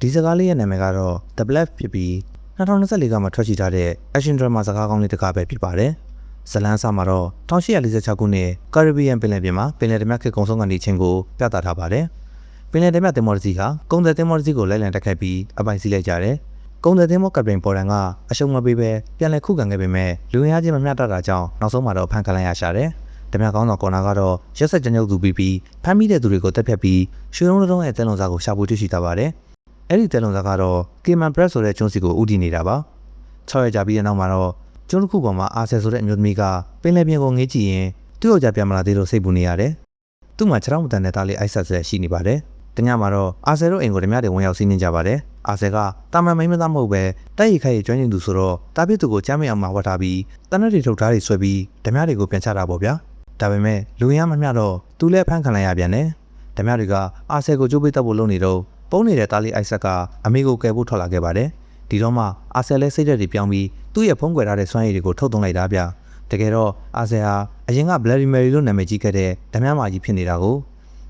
ဒီစကားလေးရဲ့နာမည်ကတော့ The Black ဖြစ်ပြီး2024ကမှထွက်ရှိထားတဲ့ Action Drama စကားကောင်းလေးတစ်ကားပဲဖြစ်ပါတယ်။ဇလန်းစာမှာတော့1846ခုနှစ်ကာရစ်ဘီယံပင်လယ်ပြင်မှာပင်လယ်ဓမြခေတ်ကုန်းဆုံးကနေခြင်းကိုပြသထားပါတယ်။ပင်လယ်ဓမြသင်္ဘောတစ်စီးဟာကုန်သည်သင်္ဘောတစ်စီးကိုလိုက်လံတိုက်ခိုက်ပြီးအပိုင်စီးလိုက်ကြတယ်။ကုန်သည်သင်္ဘောကပတိန်ပေါ်တန်ကအရှုံးမပေးဘဲပြန်လည်ခုခံခဲ့ပေမဲ့လူဝင်အားချင်းမမျှတတာကြောင့်နောက်ဆုံးမှာတော့ဖမ်းခံလိုက်ရရှာတယ်။ဓမြကောင်းဆောင်ကော်နာကတော့ရက်ဆက်ကြမ်းကြုတ်သူပြီးဖမ်းမိတဲ့သူတွေကိုတပ်ဖြတ်ပြီးရွှေလုံးလုံးရဲ့တဲလုံစာကိုရှာဖွေတွေ့ရှိထားပါတယ်။အဲ့ဒီတဲလုံစာကတော့ Cayman Brac ဆိုတဲ့ကျွန်းစီကိုဦးတည်နေတာပါ။6ရက်ကြာပြီးတဲ့နောက်မှာတော့ကျွန်းတစ်ခုပေါ်မှာအာဆယ်ဆိုတဲ့အမျိုးသမီးကပင်လယ်ပြင်ကိုငေးကြည့်ရင်သူ့ယောက်ျားပြန်မလာသေးလို့စိတ်ပူနေရတယ်။သူ့မှာခြေထောက်မတန်တဲ့သားလေးအိုက်ဆက်ဆက်ရှိနေပါတယ်။တညမှာတော့အာဆယ်တို့အိမ်ကိုဓမြတွေဝင်ရောက်စီးနှင်းကြပါတယ်။အာဆယ်ကတာမန်မိန်းမသားမဟုတ်ပဲတိုက်ရိုက်ခိုက်ရကျွမ်းကျင်သူဆိုတော့တာပြစ်သူကိုကြမ်းမိအောင်မှာဝတ်ထားပြီးတနက်တွေထုတ်ထားတွေဆွဲပြီးဓမြတွေကိုပြန်ချတာပေါ့ဗျာ။ဒါပေမဲ့လူရင်းမမျှတော့သူလည်းဖမ်းခံလိုက်ရပြန်တယ်။ဓမြတွေကအာဆယ်ကိုကြိုးပေးတတ်ဖို့လုပ်နေတော့ပုံနေတဲ့သားလေးအိုက်ဆက်ကအမေကိုကယ်ဖို့ထွက်လာခဲ့ပါတယ်။ဒီတော့မှအာဆယ်လည်းစိတ်ဓာတ်တွေပြောင်းပြီးသူ့ရဲ့ဖုံးကွယ်ထားတဲ့စွမ်းရည်တွေကိုထုတ်သွင်းလိုက်တာဗျ။တကယ်တော့အာဆယ်ဟာအရင်က Bloody Mary လို့နာမည်ကြီးခဲ့တဲ့ဓမြမာကြီးဖြစ်နေတာကို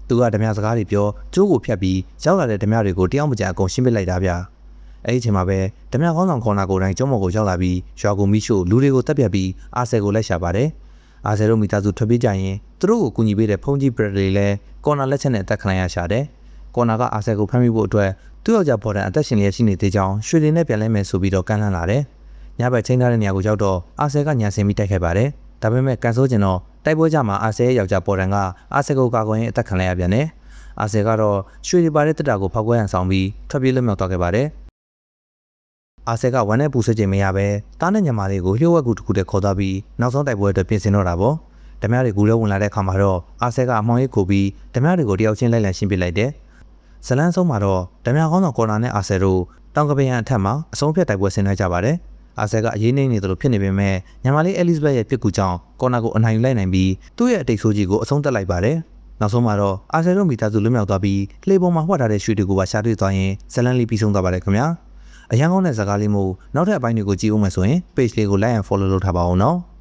သူကဓမြစကားတွေပြောကျိုးကိုဖြတ်ပြီးရောက်လာတဲ့ဓမြတွေကိုတယောက်မကြအကုန်ရှင်းပစ်လိုက်တာဗျ။အဲ့ဒီအချိန်မှာပဲဓမြကောင်းဆောင်ခေါ်နာကိုတိုင်းကျုံးမော်ကိုရောက်လာပြီးရွာကိုမိရှို့လူတွေကိုတပ်ပြတ်ပြီးအာဆယ်ကိုလက်ရှာပါတယ်။အာဆယ်တို့မိသားစုထွက်ပြေးကြရင်သူတို့ကိုကူညီပေးတဲ့ဖုန်ကြီးဘရက်တွေလည်းကော်နာလက်ချက်နဲ့အသက်ခံရရှာတယ်။ကော်နာကအာဆယ်ကိုဖမ်းမိဖို့အတွက်သူ့ယောက်ျားပေါ်တန်အသက်ရှင်လျက်ရှိနေသေးကြောင်းရွှေတွေနဲ့ပြန်လဲမယ်ဆိုပြီးတော့ကမ်းလှမ်းလာတယ်။ညဘက်ချိန်ထားတဲ့နေရာကိုရောက်တော့အာဆယ်ကညာဆင်ပြီးတိုက်ခိုက်ပါတယ်။ဒါပေမဲ့ကန်ဆိုးကျင်တော့တိုက်ပွဲကြမှာအာဆယ်ရဲ့ယောက်ျားပေါ်တန်ကအာဆယ်ကိုကာကွယ်ရင်းအသက်ခံလိုက်ရပြန်တယ်။အာဆယ်ကတော့ရွှေတွေပါတဲ့တက်တာကိုဖောက်ခွဲရန်ဆောင်ပြီးထွက်ပြေးလွတ်မြောက်သွားခဲ့ပါတယ်။အာဆယ်ကဝမ်းနဲ့ပူဆွေးချိန်မရပဲတားနဲ့ညမာလေးကိုလျှို့ဝှက်ကူတစ်ခုတည်းခေါ်သွားပြီးနောက်ဆုံးတိုက်ပွဲအတွက်ပြင်ဆင်တော့တာပေါ့။ဓမြတွေကိုလည်းဝင်လာတဲ့အခါမှာတော့အာဆယ်ကအမောင်ရိပ်ခိုပြီးဓမြတွေကိုတယောက်ချင်းလိုက်လံရှင်းပစ်လိုက်တယ်။ဇလန်းဆုံးမှာတော့ဓမြကောင်းဆောင်ကော်နာနဲ့အာဆယ်တို့တောင်ကပင်ရန်အထက်မှာအဆုံးဖြတ်တိုက်ပွဲဆင်နွှဲကြပါတယ်။အာဆယ်ကအရေးနှိမ့်နေသလိုဖြစ်နေပေမဲ့ညမာလေးအဲလစ်ဇဘက်ရဲ့ပြစ်ကူကြောင့်ကော်နာကိုအနိုင်ယူလိုက်နိုင်ပြီးသူ့ရဲ့အတိတ်ဆိုးကြီးကိုအဆုံးသတ်လိုက်ပါတယ်။နောက်ဆုံးမှာတော့အာဆယ်တို့မိသားစုလွတ်မြောက်သွားပြီးလှေပေါ်မှာဝှက်ထားတဲ့ရွှေတွေကိုပါရှာတွေ့သွားရင်ဇလန်းလေးပြီးဆုံးသွားပါတယ်ခင်ဗျာ။အရန်ကောင်းတဲ့ဇာတ်ကားလေးမို့နောက်ထပ်အပိုင်းတွေကိုကြည့်အောင်မယ်ဆိုရင် page လေးကို like and follow လုပ်ထားပါဦးနော်။